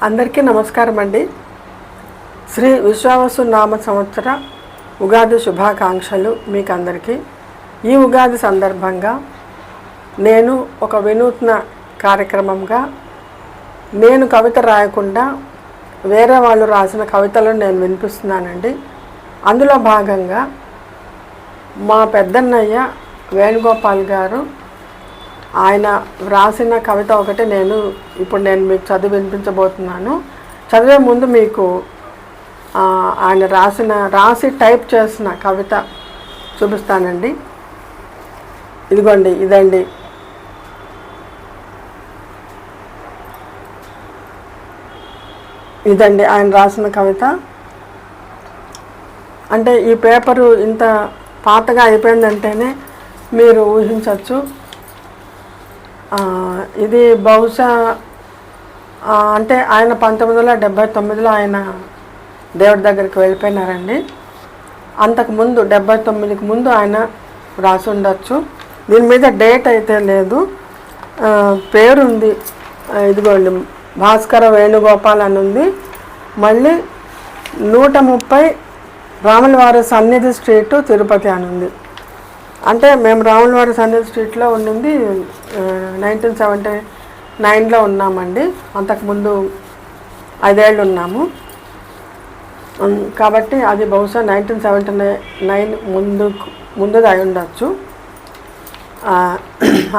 అందరికీ నమస్కారం అండి. శ్రీ విశ్వావసు నామ సంవత్సర ఉగాది శుభాకాంక్షలు మీకు అందరికీ. ఈ ఉగాది సందర్భంగా నేను ఒక వినూత్న కార్యక్రమంగా నేను కవిత రాయకుండా వేరే వాళ్ళు రాసిన కవితలను నేను వినిపిస్తున్నానండి. అందులో భాగంగా మా పెద్దన్నయ్య వేణుగోపాల్ గారు ఆయన వ్రాసిన కవిత ఒకటి ఇప్పుడు నేను మీకు చదివి వినిపించబోతున్నాను. చదివే ముందు మీకు ఆయన రాసి టైప్ చేసిన కవిత చూపిస్తానండి. ఇదిగోండి, ఇదండి. ఇదండి ఆయన రాసిన కవిత. అంటే ఈ పేపరు ఇంత పాతగా అయిపోయిందంటేనే మీరు ఊహించవచ్చు. ఇది బహుశా అంటే ఆయన 1979లో ఆయన దేవుడి దగ్గరికి వెళ్ళిపోయినారండి. అంతకుముందు 79కి ముందు ఆయన రాసి ఉండొచ్చు. దీని మీద డేట్ అయితే లేదు, పేరుంది. ఇదిగోండి, భాస్కర వేణుగోపాల్ అని ఉంది. మళ్ళీ 130 రాములవారి సన్నిధి స్ట్రీట్ తిరుపతి అని ఉంది. అంటే మేము రాములవారి సన్నిధి స్ట్రీట్లో ఉండింది 1979లో ఉన్నామండి. అంతకుముందు 5 ఏళ్ళు ఉన్నాము. కాబట్టి అది బహుశా 1979 ముందుది అయి ఉండొచ్చు.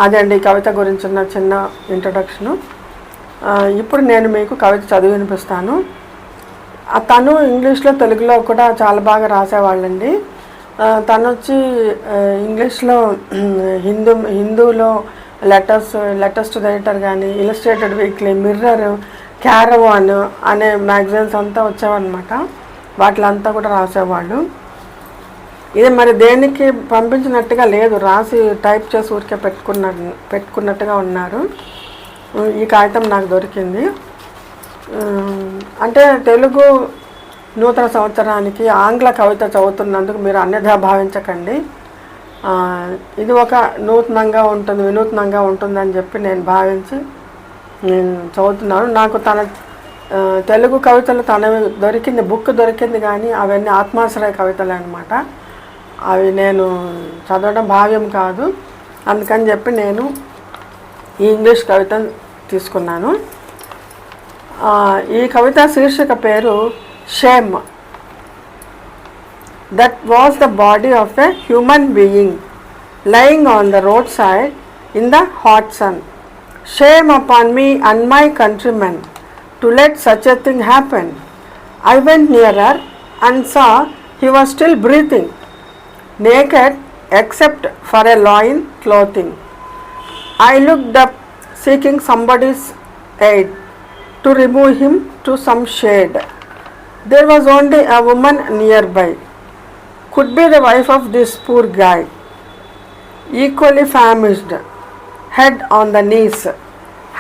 అదండి కవిత గురించిన చిన్న ఇంట్రొడక్షను. ఇప్పుడు నేను మీకు కవిత చదివి వినిపిస్తాను. తను ఇంగ్లీష్లో తెలుగులో కూడా చాలా బాగా రాసేవాళ్ళండి. తను వచ్చి ఇంగ్లీష్లో హిందూలో లెటర్స్ టు ద ఎడిటర్ కానీ, ఇలస్ట్రేటెడ్ వీక్లీ, మిర్రర్, క్యారవాన్ అనే మ్యాగజైన్స్ అంతా వచ్చేవన్నమాట. వాటిలంతా కూడా రాసేవాళ్ళు. ఇది మరి దేనికి పంపించినట్టుగా లేదు, రాసి టైప్ చేసి ఊరికే పెట్టుకున్నట్టుగా ఉన్నారు. ఈ కాగితం నాకు దొరికింది. అంటే తెలుగు నూతన సంవత్సరానికి ఆంగ్ల కవిత చదువుతున్నందుకు మీరు అన్యథా భావించకండి. ఇది ఒక వినూత్నంగా ఉంటుందని చెప్పి నేను భావించి నేను చదువుతున్నాను. నాకు తన తెలుగు కవితలు దొరికింది, బుక్ దొరికింది, కానీ అవన్నీ ఆత్మాశ్రయ కవితలు అన్నమాట. అవి నేను చదవడం భావ్యం కాదు. అందుకని చెప్పి నేను ఈ ఇంగ్లీష్ కవిత తీసుకున్నాను. ఈ కవిత శీర్షిక పేరు shame. That was the body of a human being lying on the roadside in the hot sun. Shame upon me and my countrymen to let such a thing happen. I went nearer and saw he was still breathing, naked except for a loin clothing. I looked up seeking somebody's aid to remove him to some shade. There was only a woman nearby, could be the wife of this poor guy, equally famished, head on the knees,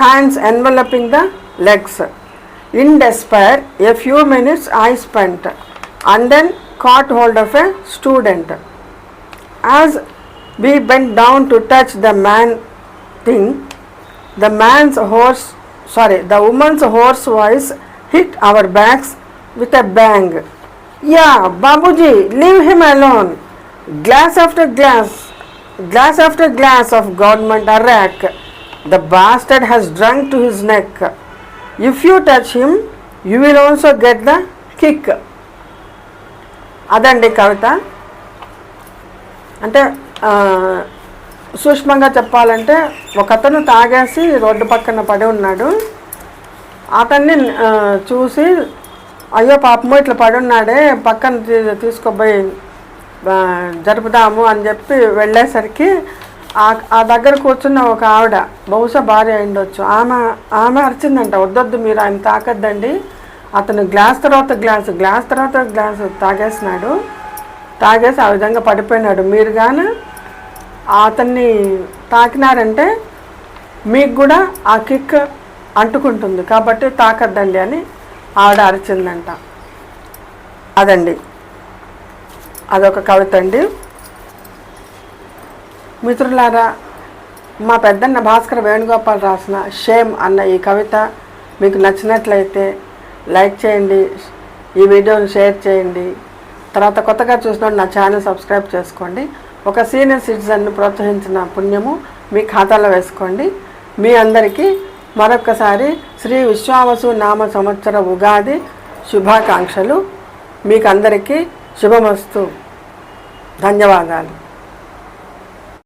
hands enveloping the legs. In despair, a few minutes I spent, and then caught hold of a student. As we bent down to touch the woman's hoarse voice hit our backs with a bang. Yeah, Babuji, leave him alone. Glass after glass of government arrack. The bastard has drunk to his neck. If you touch him, you will also get the kick. అదండి కవిత. అంటే సూక్ష్మంగా చెప్పాలంటే ఒకతను తాగేసి road పక్కన పడి ఉన్నాడు. అతన్ని చూసి, అయ్యో పాపము ఇట్లా పడి ఉన్నాడే, పక్కన తీసుకుపోయి జరుపుదాము అని చెప్పి వెళ్ళేసరికి ఆ దగ్గర కూర్చున్న ఒక ఆవిడ, బహుశా భార్య అయిండొచ్చు, ఆమె అరిచిందంట, వద్దొద్దు మీరు ఆయన తాకద్దండి, అతను గ్లాస్ తర్వాత గ్లాస్ తాగేసినాడు, తాగేసి ఆ విధంగా పడిపోయినాడు, మీరు కానీ అతన్ని తాకినారంటే మీకు కూడా ఆ కిక్ అంటుకుంటుంది, కాబట్టి తాకద్దండి అని ఆవిడ అరిచిందంట. అదండి, అదొక కవిత అండి. మిత్రులారా, మా పెద్దన్న భాస్కర వేణుగోపాల్ రాసిన షేమ్ అన్న ఈ కవిత మీకు నచ్చినట్లయితే లైక్ చేయండి, ఈ వీడియోని షేర్ చేయండి. తర్వాత కొత్తగా చూసిన నా ఛానల్ సబ్స్క్రైబ్ చేసుకోండి. ఒక సీనియర్ సిటిజన్ను ప్రోత్సహించిన పుణ్యము మీ ఖాతాలో వేసుకోండి. మీ అందరికీ మరొకసారి శ్రీ విశ్వావసు నామ సంవత్సర ఉగాది శుభాకాంక్షలు. మీకు అందరికీ శుభమస్తు. ధన్యవాదాలు.